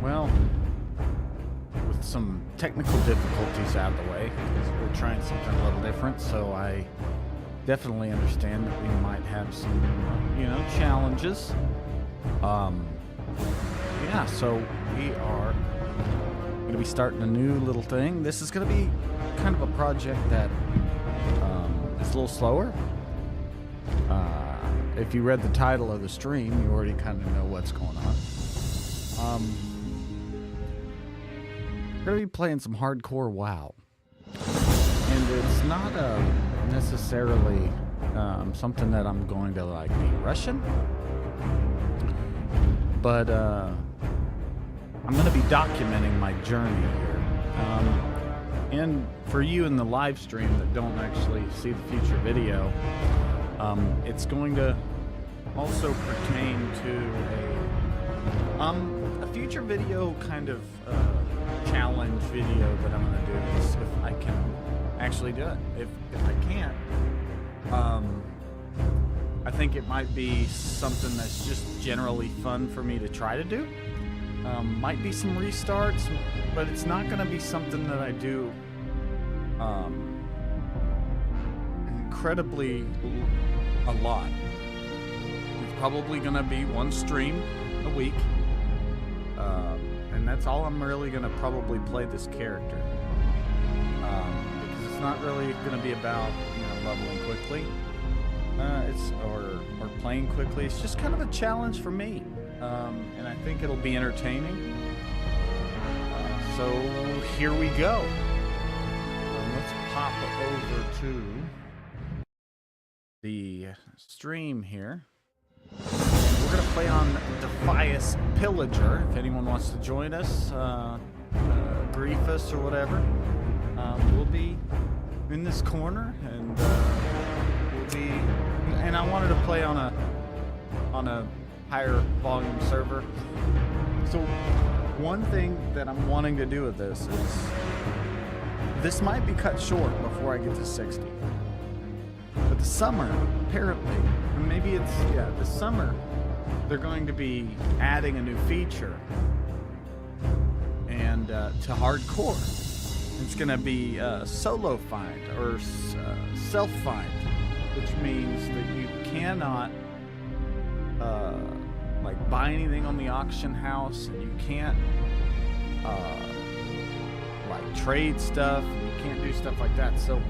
well, with some technical difficulties out of the way, because we're trying something a little different, so I definitely understand that we might have some, challenges. Yeah, so we are going to be starting a new little thing. This is going to be kind of a project that is a little slower. If you read the title of the stream, you already kind of know what's going on. We're going to be playing some hardcore WoW. And it's not necessarily something that I'm going to be rushing. But I'm going to be documenting my journey here. And for you in the live stream that don't actually see the future video, it's going to also pertain to a future video kind of challenge video that I'm going to do is if I can actually do it. If I can't, I think it might be something that's just generally fun for me to try to do. Might be some restarts, but it's not going to be something that I do incredibly a lot. It's probably going to be one stream a week, and that's all I'm really going to probably play this character, because it's not really going to be about leveling quickly, or playing quickly. It's just kind of a challenge for me, and I think it'll be entertaining. So here we go. Let's pop over to the stream here. We're going to play on Defias Pillager. If anyone wants to join us, grief us or whatever, we'll be in this corner, and we'll be. And I wanted to play on a higher volume server. So one thing that I'm wanting to do with this is this might be cut short before I get to 60. But the summer, apparently, and maybe it's, this summer, they're going to be adding a new feature and to hardcore. It's going to be solo find or self find, which means that you cannot buy anything on the auction house, and you can't trade stuff, and you can't do stuff like that. So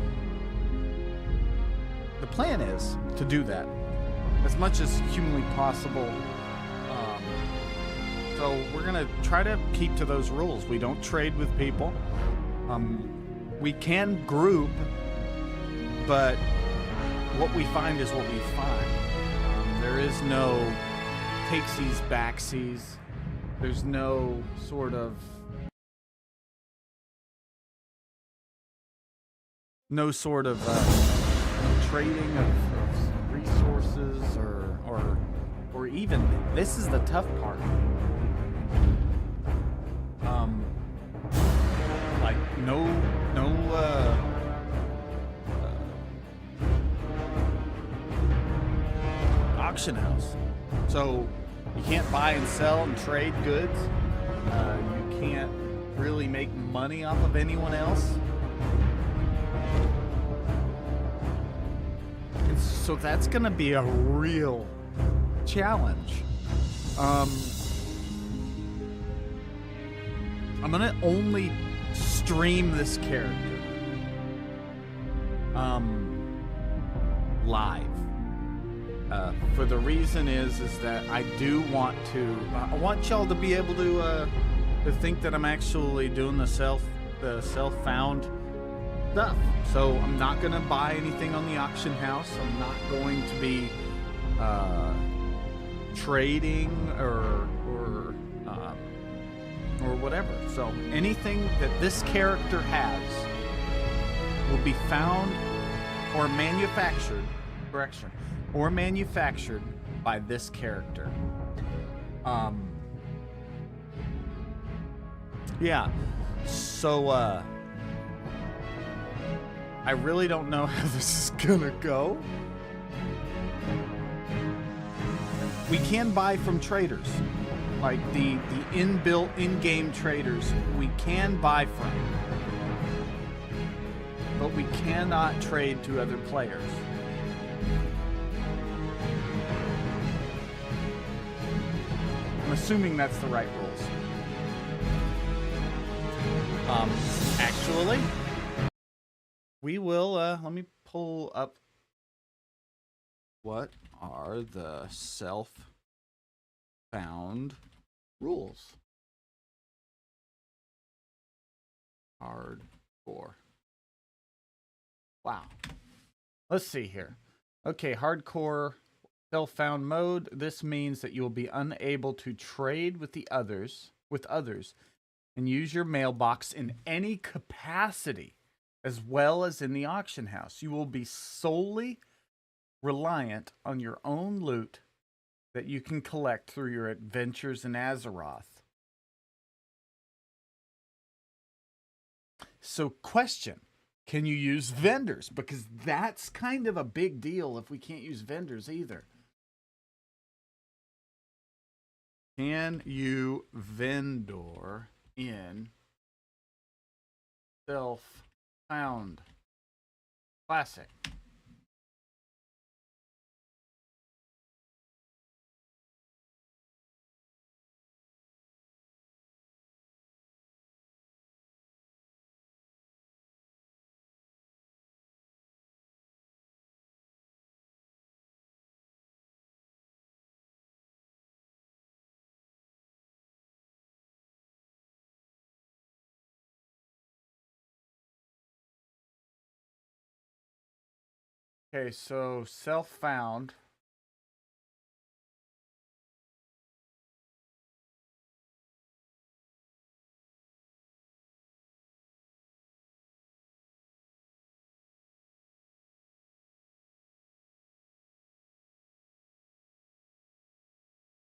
the plan is to do that as much as humanly possible. So we're gonna try to keep to those rules. We don't trade with people. We can group, but what we find is what we find. There is no takesies, backsies. There's no sort of trading of resources or even, this is the tough part. No auction house. So you can't buy and sell and trade goods. You can't really make money off of anyone else. And so that's gonna be a real challenge. I'm gonna only stream this character live. For the reason is that I do want to. I want y'all to be able to think that I'm actually doing the self-found stuff. So I'm not gonna buy anything on the auction house. I'm not going to be trading or whatever. So anything that this character has will be found or manufactured. Correction. Or manufactured by this character. Yeah. So I really don't know how this is gonna go. We can buy from traders. Like the inbuilt in-game traders we can buy from, but we cannot trade to other players. I'm assuming that's the right rules. Actually, we will, let me pull up what are the self-found rules. HardCore. Wow. Let's see here. Okay, HardCore self-found mode. This means that you will be unable to trade with others, and use your mailbox in any capacity, as well as in the auction house. You will be solely reliant on your own loot that you can collect through your adventures in Azeroth. So, question, can you use vendors? Because that's kind of a big deal if we can't use vendors either. Can you vendor in self-found classic? Okay, so self-found.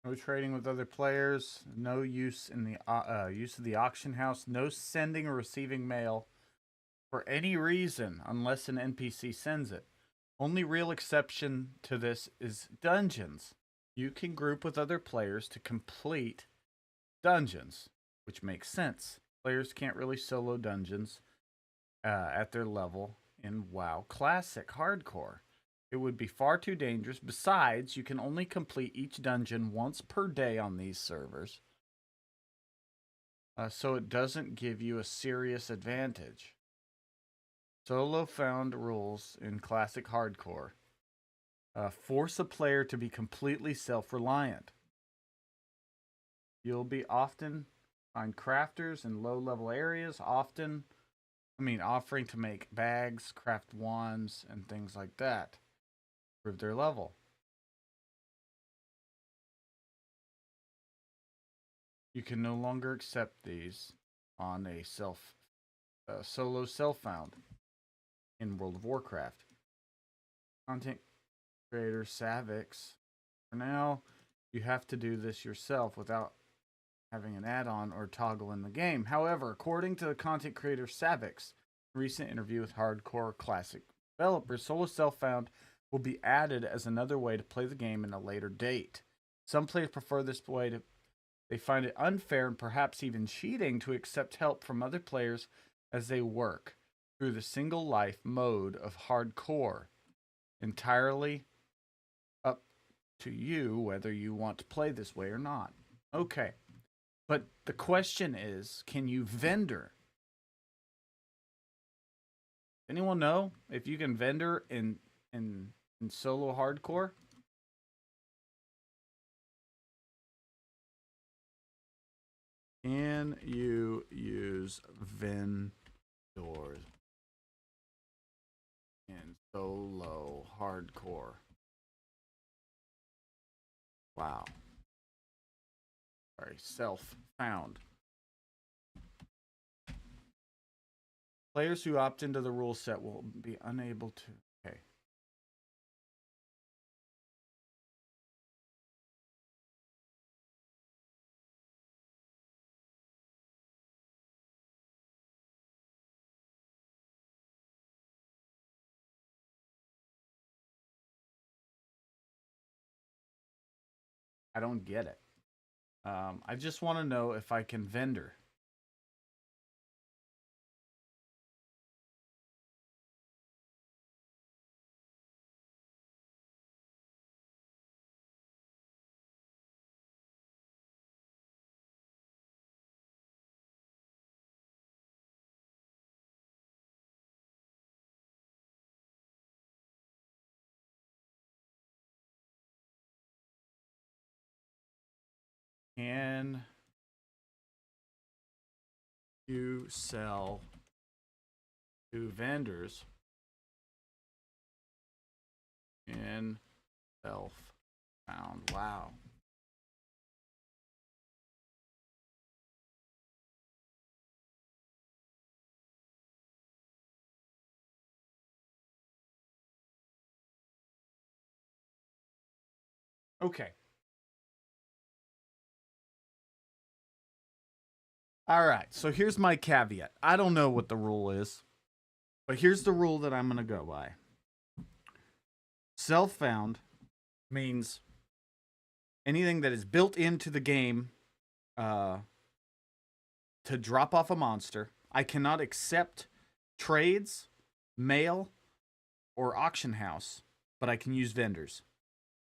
No trading with other players. No use in the use of the auction house. No sending or receiving mail for any reason unless an NPC sends it. Only real exception to this is dungeons. You can group with other players to complete dungeons, which makes sense. Players can't really solo dungeons at their level in WoW Classic HardCore. It would be far too dangerous. Besides, you can only complete each dungeon once per day on these servers. So it doesn't give you a serious advantage. Solo found rules in Classic HardCore. Force a player to be completely self-reliant. You'll be often find crafters in low-level areas, offering to make bags, craft wands, and things like that. Prove their level. You can no longer accept these on a solo self-found in World of Warcraft. Content creator Savix. For now, you have to do this yourself without having an add-on or toggle in the game. However, according to the content creator Savix, recent interview with HardCore Classic developers, solo self-found will be added as another way to play the game in a later date. Some players prefer this way. They find it unfair and perhaps even cheating to accept help from other players as they work through the single life mode of HardCore. Entirely up to you whether you want to play this way or not. Okay. But the question is, can you vendor? Anyone know if you can vendor in solo HardCore? Can you use vendors in solo HardCore? Wow. Sorry, self-found. Players who opt into the rule set will be unable to. Okay. I don't get it. I just want to know if I can vendor. Can you sell to vendors in self-found? Wow. Okay. All right. So here's my caveat. I don't know what the rule is, but here's the rule that I'm going to go by. Self-found means anything that is built into the game to drop off a monster. I cannot accept trades, mail, or auction house, but I can use vendors.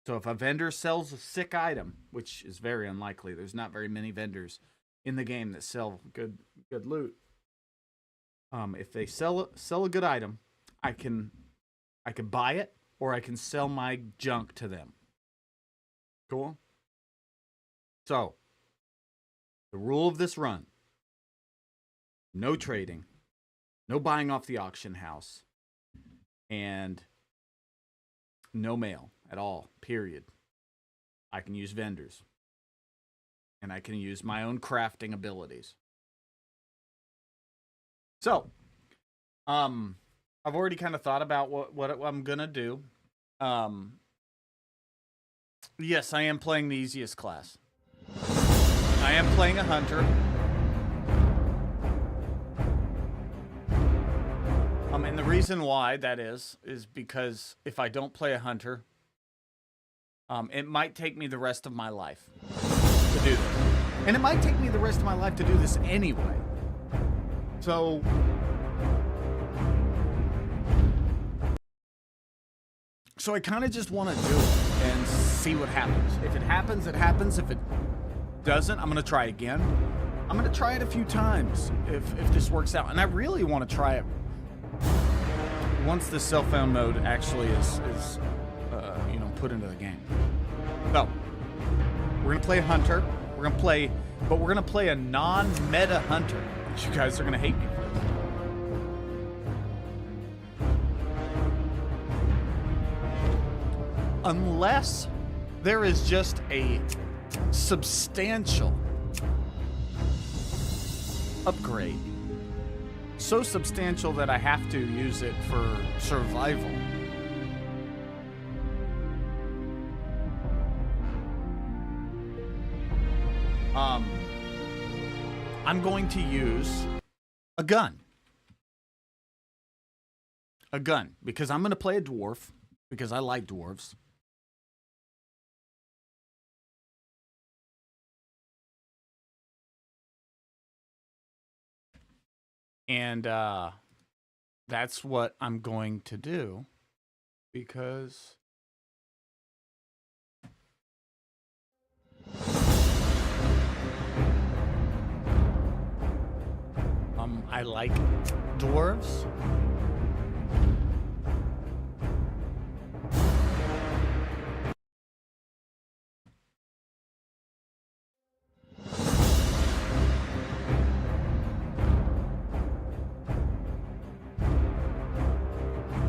So if a vendor sells a sick item, which is very unlikely, there's not very many vendors in the game that sell good loot. If they sell a good item, I can buy it, or I can sell my junk to them. Cool? So, the rule of this run: no trading, no buying off the auction house, and no mail at all, period. I can use vendors. And I can use my own crafting abilities. So, I've already kind of thought about what I'm going to do. Yes, I am playing the easiest class. I am playing a hunter. And the reason why that is because if I don't play a hunter, it might take me the rest of my life to do this. And it might take me the rest of my life to do this anyway. So I kind of just want to do it and see what happens. If it happens, it happens. If it doesn't, I'm going to try again. I'm going to try it a few times if this works out. And I really want to try it once the self-found mode actually is put into the game. So, we're going to play Hunter. We're going to play a non-meta Hunter. You guys are going to hate me for this. Unless there is just a substantial upgrade. So substantial that I have to use it for survival. I'm going to use a gun. A gun, because I'm going to play a dwarf, because I like dwarves. And that's what I'm going to do, because I like dwarves.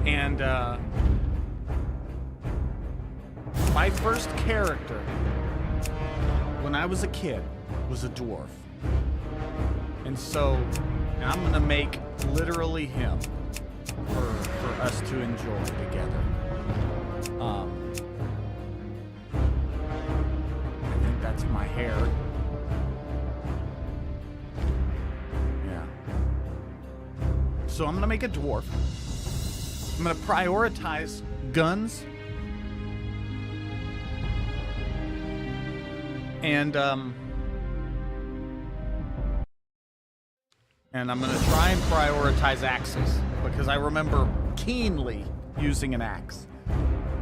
And my first character when I was a kid was a dwarf. And so I'm going to make literally him for us to enjoy together. I think that's my hair. Yeah. So I'm going to make a dwarf. I'm going to prioritize guns. And And I'm going to try and prioritize axes because I remember keenly using an axe.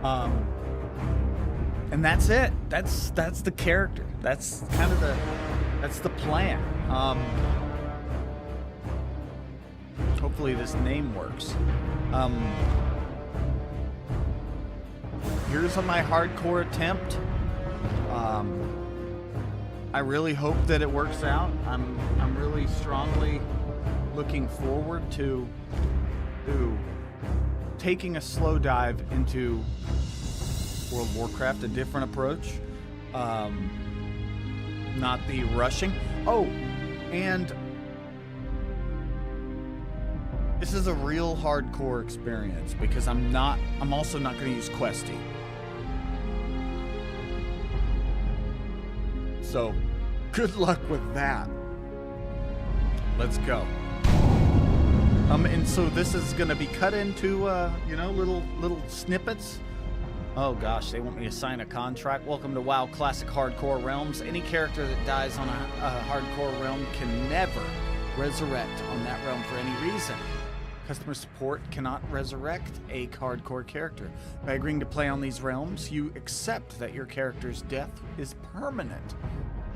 And that's it. That's the character. That's kind of the plan. Hopefully this name works. Here's my hardcore attempt. I really hope that it works out. I'm really strongly looking forward to taking a slow dive into World of Warcraft, a different approach. Not the rushing. Oh, and this is a real hardcore experience because I'm also not going to use Questy. So, good luck with that. Let's go. And so this is going to be cut into, little snippets. Oh gosh, they want me to sign a contract. Welcome to WoW Classic Hardcore Realms. Any character that dies on a hardcore realm can never resurrect on that realm for any reason. Customer support cannot resurrect a hardcore character. By agreeing to play on these realms, you accept that your character's death is permanent.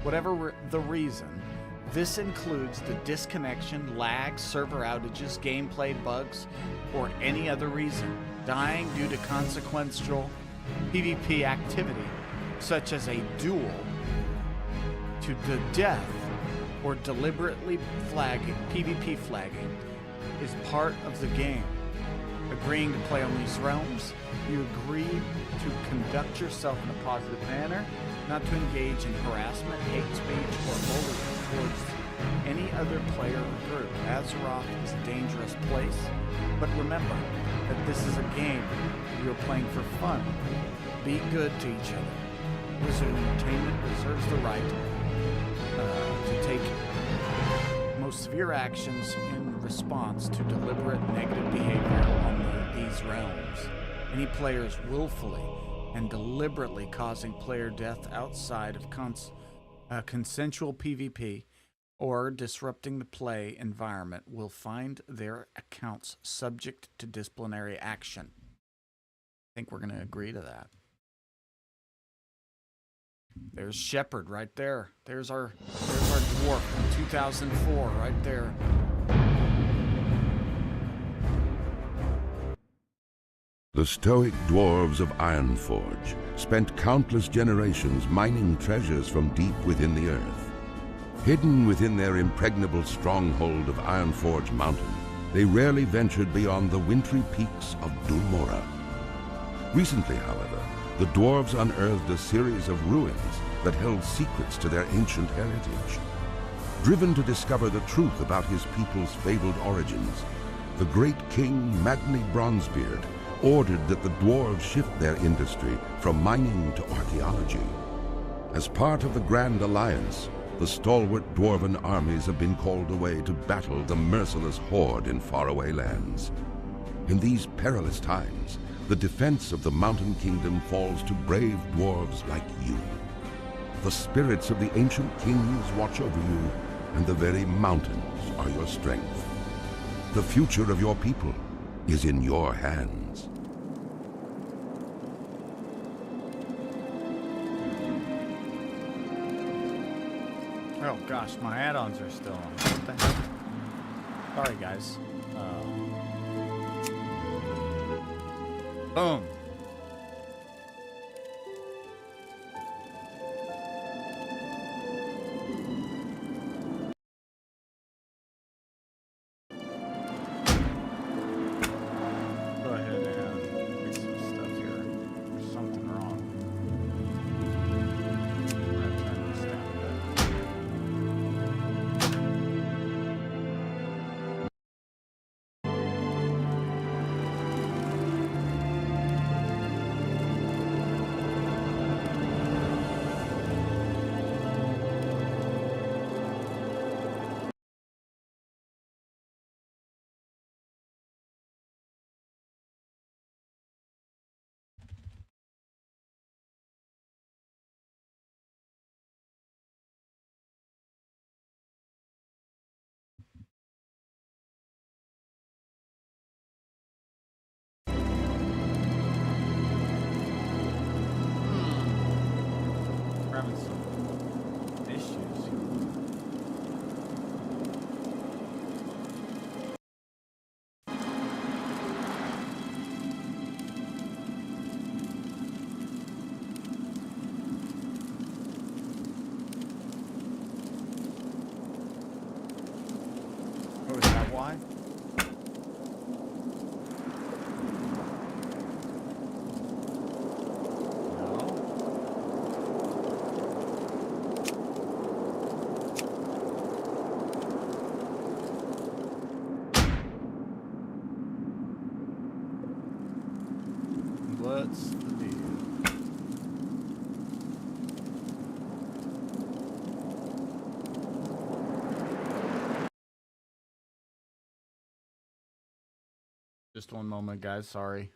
Whatever the reason, this includes the disconnection, lag, server outages, gameplay bugs, or any other reason. Dying due to consequential PvP activity, such as a duel to the death or deliberately flagging, PvP flagging, is part of the game. Agreeing to play on these realms, you agree to conduct yourself in a positive manner, not to engage in harassment, hate speech, or bullying towards any other player or group. Azeroth is a dangerous place, but remember that this is a game. You're playing for fun. Be good to each other. Wizard Entertainment reserves the right to take most severe actions in response to deliberate negative behavior on these realms. Any players willfully and deliberately causing player death outside of consensual PvP or disrupting the play environment will find their accounts subject to disciplinary action. I think we're going to agree to that. There's Shepard right there. There's our dwarf from 2004 right there. The stoic dwarves of Ironforge spent countless generations mining treasures from deep within the earth. Hidden within their impregnable stronghold of Ironforge Mountain, they rarely ventured beyond the wintry peaks of Dulmora. Recently, however, the dwarves unearthed a series of ruins that held secrets to their ancient heritage. Driven to discover the truth about his people's fabled origins, the great king Magni Bronzebeard ordered that the dwarves shift their industry from mining to archaeology. As part of the Grand Alliance, the stalwart dwarven armies have been called away to battle the merciless horde in faraway lands. In these perilous times, the defense of the Mountain Kingdom falls to brave dwarves like you. The spirits of the ancient kings watch over you, and the very mountains are your strength. The future of your people is in your hands. Oh gosh, my add-ons are still on. What the heck? Sorry guys. Boom. Go ahead and fix some stuff here. There's something wrong. I'm gonna turn this down a bit. why? What's the deal? Just one moment, guys. Sorry.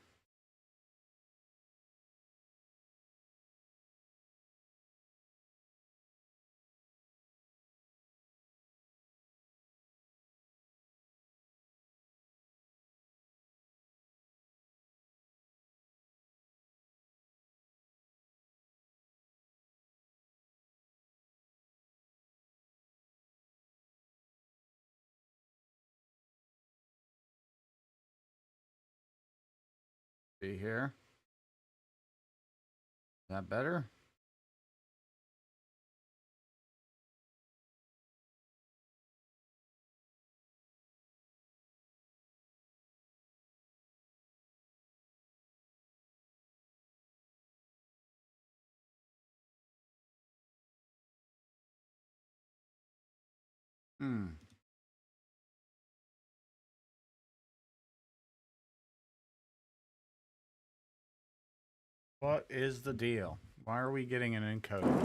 See here. Is that better? Hmm. What is the deal? Why are we getting an encoding?